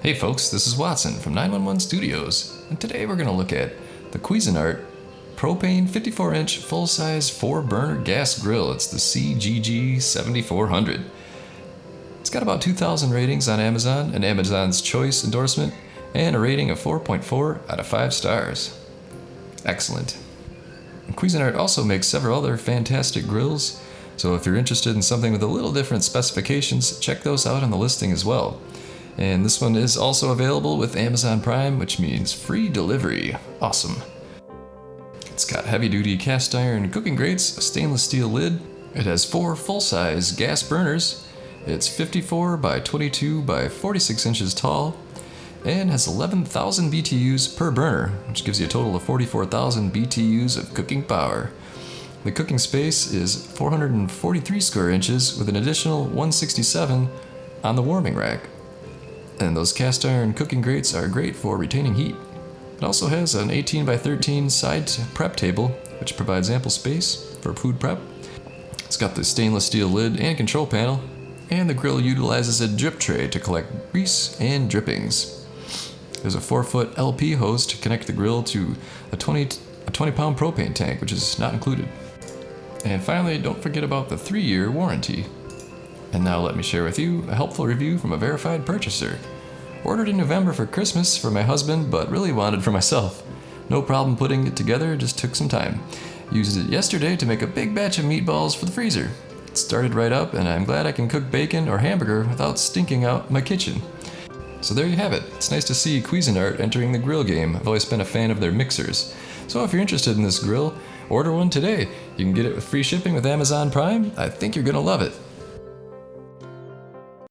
Hey folks, this is Watson from 911 Studios, and today we're going to look at the Cuisinart Propane 54-inch full-size 4-burner gas grill. It's the CGG-7400. It's got about 2,000 ratings on Amazon, an Amazon's Choice endorsement, and a rating of 4.4 out of 5 stars. Excellent. And Cuisinart also makes several other fantastic grills, so if you're interested in something with a little different specifications, check those out on the listing as well. And this one is also available with Amazon Prime, which means free delivery. Awesome. It's got heavy-duty cast iron cooking grates, a stainless steel lid. It has 4 full-size gas burners. It's 54 by 22 by 46 inches tall and has 11,000 BTUs per burner, which gives you a total of 44,000 BTUs of cooking power. The cooking space is 443 square inches with an additional 167 on the warming rack. And those cast iron cooking grates are great for retaining heat. It also has an 18 by 13 side prep table, which provides ample space for food prep. It's got the stainless steel lid and control panel, and the grill utilizes a drip tray to collect grease and drippings. There's a 4-foot LP hose to connect the grill to a 20-pound propane tank, which is not included. And finally, don't forget about the 3-year warranty. And now let me share with you a helpful review from a verified purchaser. Ordered in November for Christmas for my husband, but really wanted for myself. No problem putting it together, just took some time. Used it yesterday to make a big batch of meatballs for the freezer. It started right up, and I'm glad I can cook bacon or hamburger without stinking out my kitchen. So there you have it. It's nice to see Cuisinart entering the grill game. I've always been a fan of their mixers. So if you're interested in this grill, order one today. You can get it with free shipping with Amazon Prime. I think you're gonna love it.